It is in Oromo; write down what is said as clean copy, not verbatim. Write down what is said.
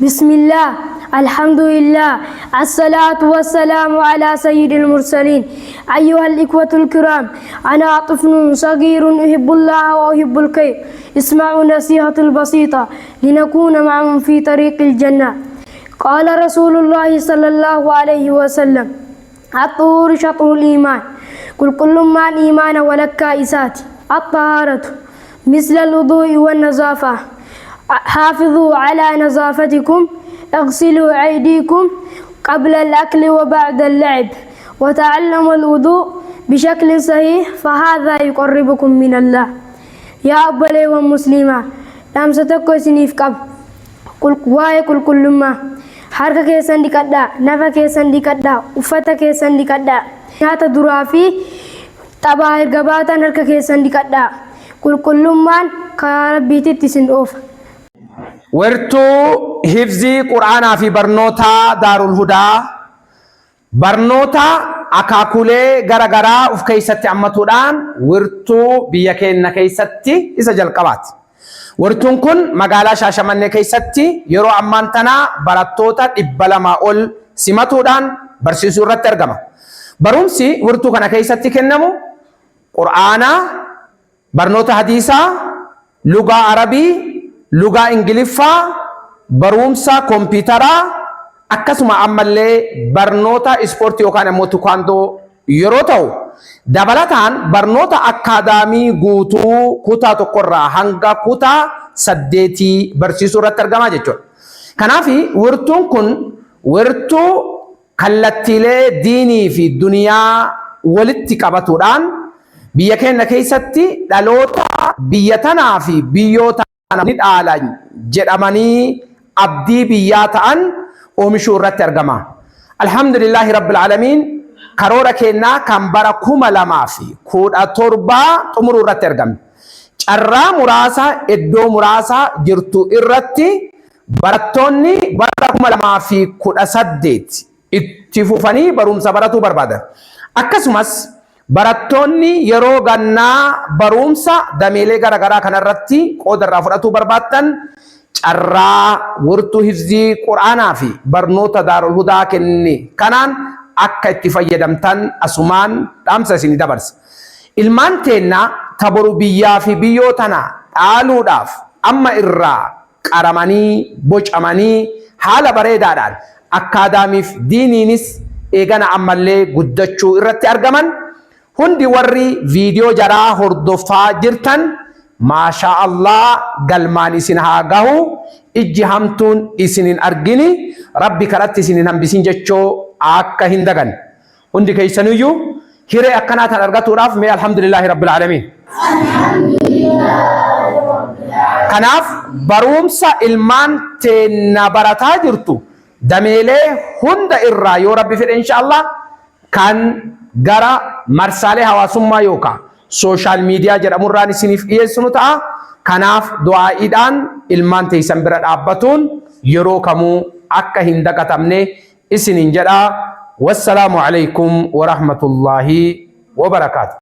بسم الله الحمد لله الصلاة والسلام على سيد المرسلين أيها الإخوة الكرام أنا طفل صغير أحب الله وأحب الخير اسمعوا نصيحة البسيطة لنكون معهم في طريق الجنة قال رسول الله صلى الله عليه وسلم الطهور شطر الإيمان قل كل ما الإيمان ولكائسات الطهارة مثل الوضوء والنظافة حافظوا على نظافتكم اغسلوا أيديكم قبل الأكل وبعد اللعب وتعلموا الوضوء بشكل صحيح فهذا يقربكم من الله يا أبلي ومسلمة لامستكو سنيف قبل كل كل ما harka keessan dhiqadhaa nafa keessan dhiqadhaa uffata keessan dhiqadhaa nyaata duraa fi taphaa erga baatan harka keessan dhiqadhaa qulqullummaan karaa rabbiititti isin oofa. Wertuu hifzii quraanaa fi barnoota Daarul Hudaa barnoota akaakulee garagaraa of keessatti hammatuudhaan wertuu biyya keenya keessatti isa jalqabaati. Wertuun kun magaalaa Shaashamannee keessatti yeroo ammaan tana barattoota 200 ol simatuudhaan barsiisuu irratti argama. Barumsi wertuu kana keessatti kennamu quraanaa, barnoota hadiisaa, lugaa arabii, lugaa ingiliffaa, barumsa kompiitaraa akkasuma ammallee barnoota ispoortii yookaan immoo tukaandoo yeroo ta'u dabalataan barnoota akaadaamii guutuu kutaa tokkorraa hanga kutaa 8 barsiisuu irratti argama jechuudha. Kanaaf wertuun kun wertuu kallattiilee diinii fi duniyaa walitti qabatuudhaan biyya keenya keessatti dhaloota biyya tanaa fi biyyoota ni dhaalan jedhamanii abdii biyyaa ta'an oomishuu irratti argama. Alhamdulillahi rabbil alamin karoora keenyaa kan bara 2017 xumuruu irratti argamne. Carraa muraasa iddoo muraasa jirtu irratti barattoonni bara 2018 itti fufanii barumsa baratuu barbaadan. Akkasumas barattoonni yeroo gannaa barumsa dameelee garagaraa kanarratti qooda irraa fudhatuu barbaaddan carraa wertuu hifzii quraanaa fi barnoota Daarul Hudaa kenne kanaan akka itti fayyadamtan asumaan dhaamsa isinii dabarsa. Ilmaan teennaa taboru biyyaa fi biyyoo tana dhaaluudhaaf amma irraa qaramanii bocamanii haala bareedaadhaan akkaadaamiif diiniinis eegana ammallee guddachuu irratti argaman hundi warri viidiyoo jaraa hordofaa jirtan maashaa Allah galmaan isin haa gahu ijji hamtuun isinin argini rabbi karatti isinin hambisin jechoo akka hin dagan hundi keessanuyyuu hiree akkanaa tan argatuudhaaf mee alhamdulillahi rabbil alamin. Kanaaf barumsa ilmaan teenna barataa jirtu dameelee hunda irraa yoo rabbi fedhe inshaallah kan gara marsaalee hawaasummaa yookaan sooshaal miidiyaa jedhamurraan isiniif dhiyeessinu ta'a. Kanaaf du'aa'iidhaan ilmaan teessan bira dhaabbatuun yeroo kamuu akka hin dagatamne isiniin jedha. Wassalaamu alaikum wa rahmatullahi wa barakaatuh.